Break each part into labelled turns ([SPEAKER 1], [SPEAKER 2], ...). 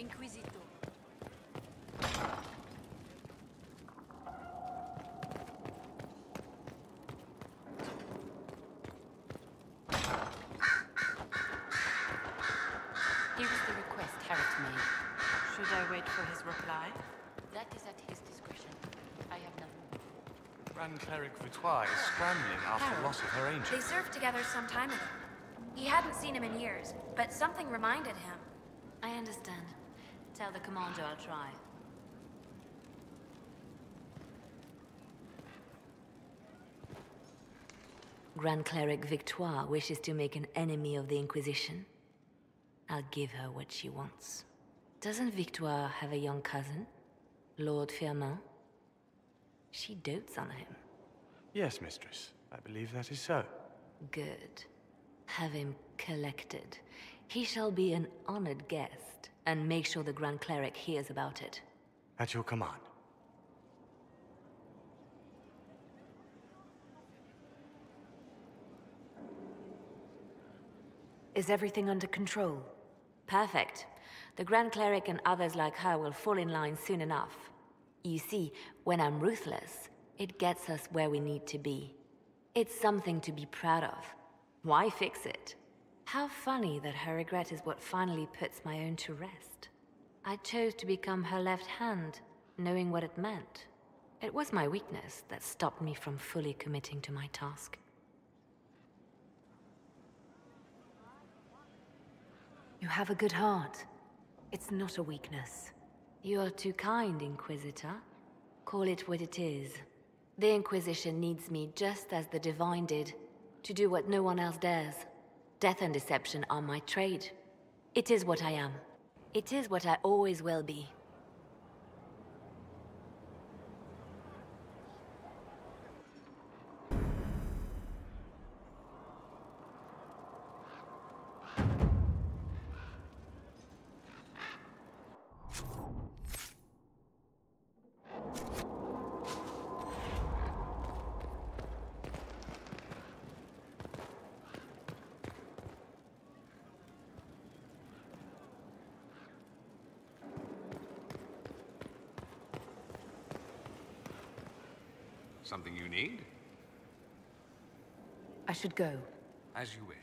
[SPEAKER 1] Inquisitor. Here is the request Harriet made.
[SPEAKER 2] Should I wait for his reply?
[SPEAKER 1] That is at his discretion. I have nothing.
[SPEAKER 3] Grand Cleric Vitois is scrambling after the loss of her angel.
[SPEAKER 4] They served together some time ago. He hadn't seen him in years, but something reminded him.
[SPEAKER 1] I understand. Tell the commander I'll try. Grand Cleric Victoire wishes to make an enemy of the Inquisition. I'll give her what she wants. Doesn't Victoire have a young cousin? Lord Firmin? She dotes on him.
[SPEAKER 3] Yes, mistress. I believe that is so.
[SPEAKER 1] Good. Have him collected. He shall be an honored guest, and make sure the Grand Cleric hears about it.
[SPEAKER 3] At your command.
[SPEAKER 1] Is everything under control? Perfect. The Grand Cleric and others like her will fall in line soon enough. You see, when I'm ruthless, it gets us where we need to be. It's something to be proud of. Why fix it? How funny that her regret is what finally puts my own to rest. I chose to become her left hand, knowing what it meant. It was my weakness that stopped me from fully committing to my task. You have a good heart. It's not a weakness. You are too kind, Inquisitor. Call it what it is. The Inquisition needs me just as the Divine did, to do what no one else dares. Death and deception are my trade. It is what I am. It is what I always will be.
[SPEAKER 5] Something you need?
[SPEAKER 1] I should go.
[SPEAKER 5] As you wish.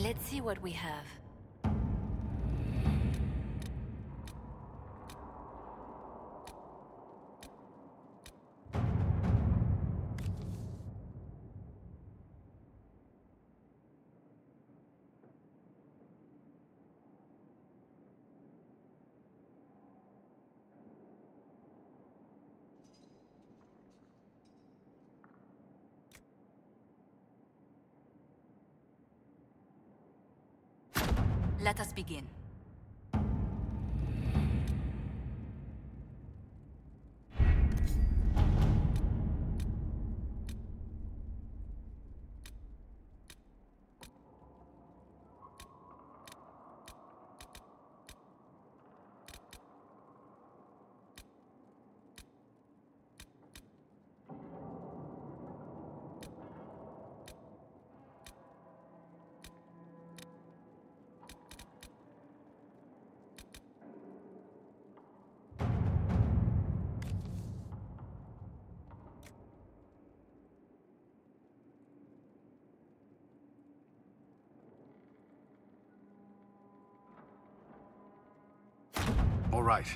[SPEAKER 1] Let's see what we have.
[SPEAKER 2] Let us begin.
[SPEAKER 5] All right.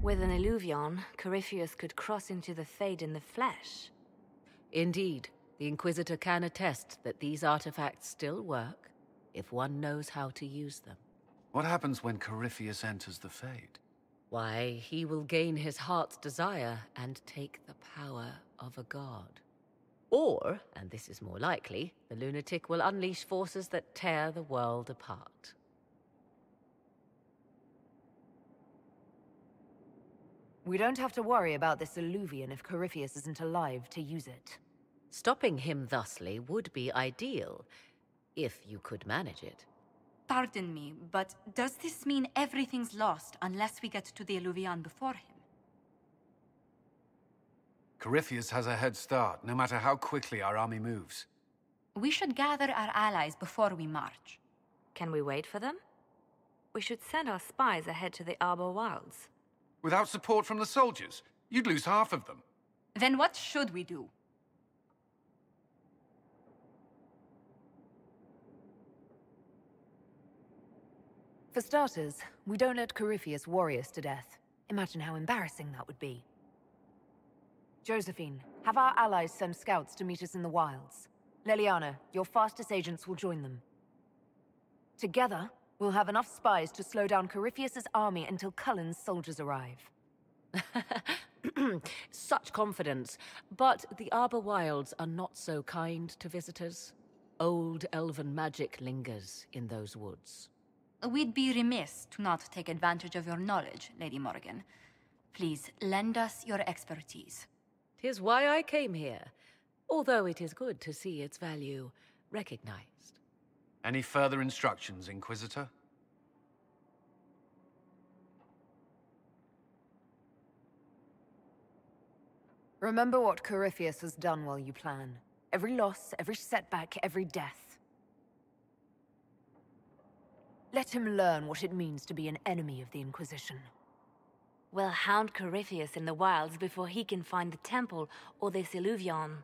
[SPEAKER 1] With an Illuvion, Corypheus could cross into the Fade in the flesh.
[SPEAKER 6] Indeed, the Inquisitor can attest that these artifacts still work, if one knows how to use them.
[SPEAKER 5] What happens when Corypheus enters the Fade?
[SPEAKER 6] Why, he will gain his heart's desire and take the power of a god. Or, and this is more likely, the lunatic will unleash forces that tear the world apart.
[SPEAKER 7] We don't have to worry about this Illuvion if Corypheus isn't alive to use it.
[SPEAKER 6] Stopping him thusly would be ideal, if you could manage it.
[SPEAKER 2] Pardon me, but does this mean everything's lost unless we get to the Illuvion before him?
[SPEAKER 5] Corypheus has a head start, no matter how quickly our army moves.
[SPEAKER 2] We should gather our allies before we march.
[SPEAKER 1] Can we wait for them? We should send our spies ahead to the Arbor Wilds.
[SPEAKER 5] Without support from the soldiers, you'd lose half of them.
[SPEAKER 2] Then what should we do?
[SPEAKER 7] For starters, we don't let Corypheus worry us to death. Imagine how embarrassing that would be. Josephine, have our allies send scouts to meet us in the wilds. Leliana, your fastest agents will join them. Together, we'll have enough spies to slow down Corypheus's army until Cullen's soldiers arrive.
[SPEAKER 6] Such confidence. But the Arbor Wilds are not so kind to visitors. Old elven magic lingers in those woods.
[SPEAKER 2] We'd be remiss to not take advantage of your knowledge, Lady Morrigan. Please, lend us your expertise.
[SPEAKER 6] 'Tis why I came here, although it is good to see its value recognized.
[SPEAKER 5] Any further instructions, Inquisitor?
[SPEAKER 7] Remember what Corypheus has done while you plan. Every loss, every setback, every death. Let him learn what it means to be an enemy of the Inquisition.
[SPEAKER 1] We'll hound Corypheus in the wilds before he can find the temple or this Illuvion.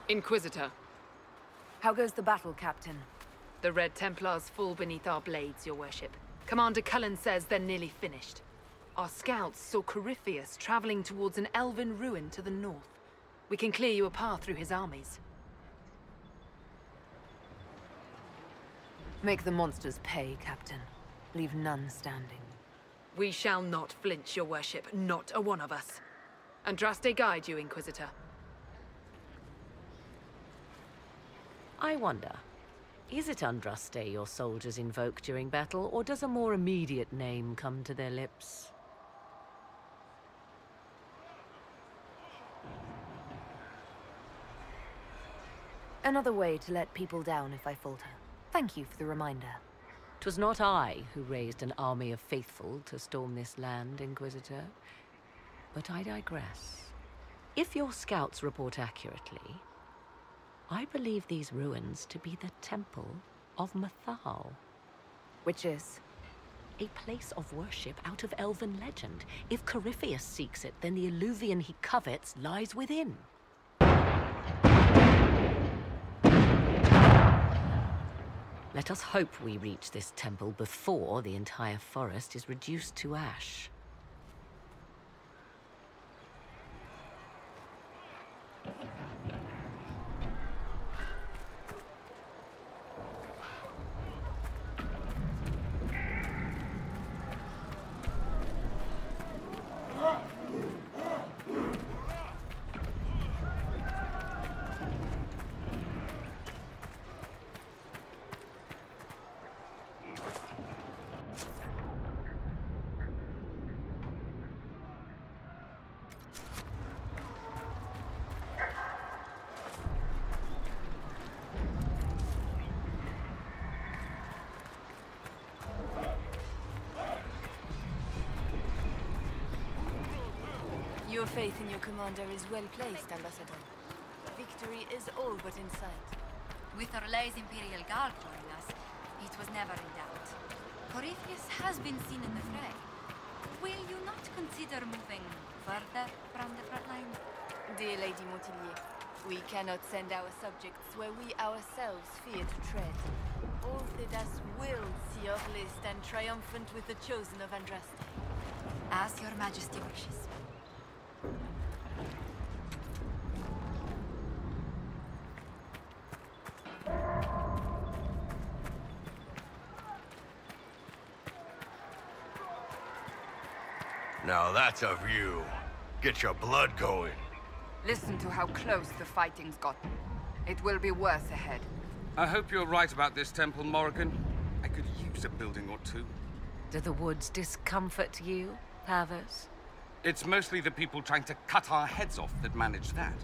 [SPEAKER 8] Inquisitor.
[SPEAKER 7] How goes the battle, Captain?
[SPEAKER 8] The Red Templars fall beneath our blades, your worship. Commander Cullen says they're nearly finished. Our scouts saw Corypheus traveling towards an elven ruin to the north. We can clear you a path through his armies.
[SPEAKER 7] Make the monsters pay, Captain. Leave none standing.
[SPEAKER 8] We shall not flinch, your worship. Not a one of us. Andraste guide you, Inquisitor.
[SPEAKER 6] I wonder, is it Andraste your soldiers invoke during battle, or does a more immediate name come to their lips?
[SPEAKER 7] Another way to let people down if I falter. Thank you for the reminder.
[SPEAKER 6] 'Twas not I who raised an army of faithful to storm this land, Inquisitor. But I digress. If your scouts report accurately, I believe these ruins to be the Temple of Mathal.
[SPEAKER 7] Which is?
[SPEAKER 6] A place of worship out of elven legend. If Corypheus seeks it, then the Illuvian he covets lies within. Let us hope we reach this temple before the entire forest is reduced to ash.
[SPEAKER 9] Your faith in your commander is well placed, Ambassador. Victory is all but in sight.
[SPEAKER 2] With Orlay's Imperial Guard joining us, it was never in doubt. Corypheus has been seen in the fray. Will you not consider moving further from the front line?
[SPEAKER 9] Dear Lady Montillier, we cannot send our subjects where we ourselves fear to tread. All Thedas will see Orlais stand triumphant with the chosen of Andraste.
[SPEAKER 2] As your majesty wishes.
[SPEAKER 10] Now that's a view. Get your blood going.
[SPEAKER 11] Listen to how close the fighting's gotten. It will be worse ahead.
[SPEAKER 5] I hope you're right about this temple, Morrigan. I could use a building or two.
[SPEAKER 6] Do the woods discomfort you, Pavos?
[SPEAKER 5] It's mostly the people trying to cut our heads off that manage that.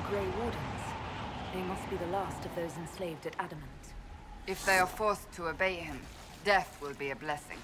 [SPEAKER 7] Grey Wardens. They must be the last of those enslaved at Adamant.
[SPEAKER 11] If they are forced to obey him, death will be a blessing.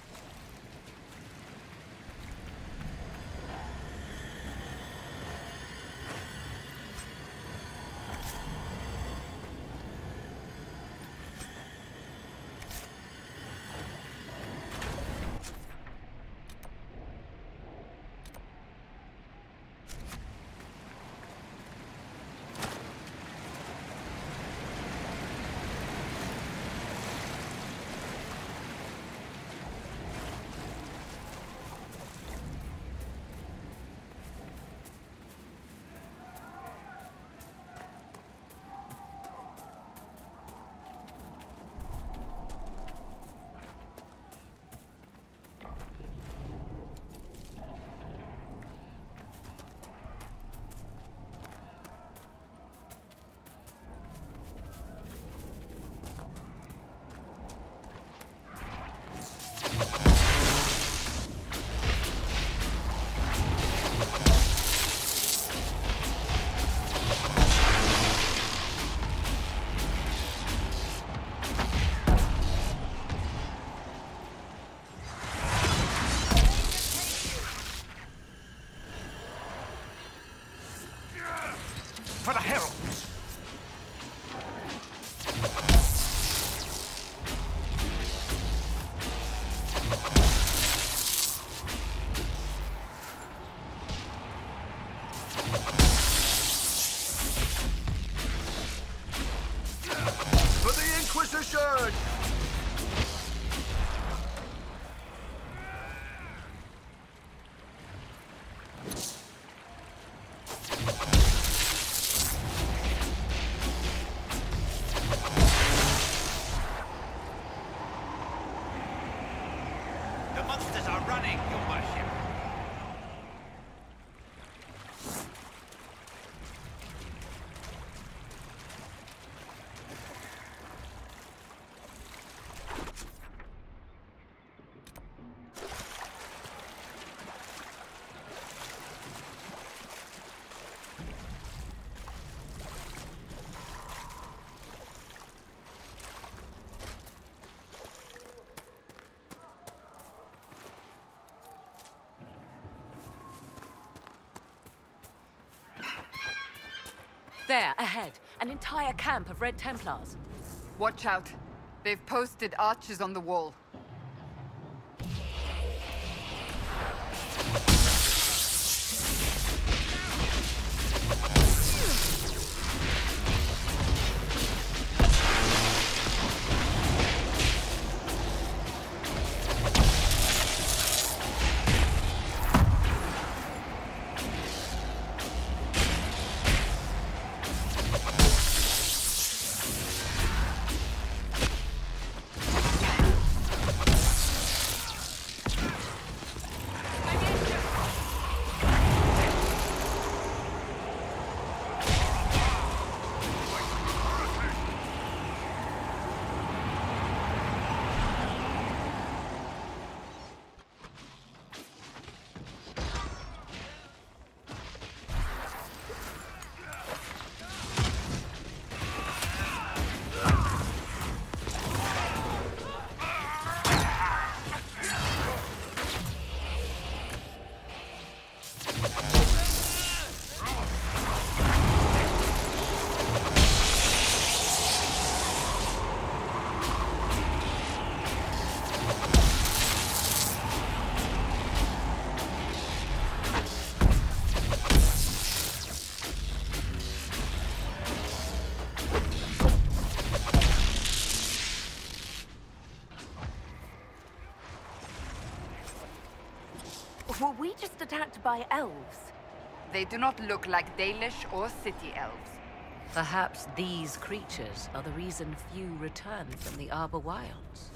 [SPEAKER 3] For the heralds!
[SPEAKER 10] For the Inquisition!
[SPEAKER 5] The monsters are running, Your Worship.
[SPEAKER 6] There, ahead. An entire camp of Red Templars.
[SPEAKER 11] Watch out. They've posted archers on the wall.
[SPEAKER 7] just attacked by elves.
[SPEAKER 11] They do not look like Dalish or city elves.
[SPEAKER 6] Perhaps these creatures are the reason few return from the Arbor Wilds.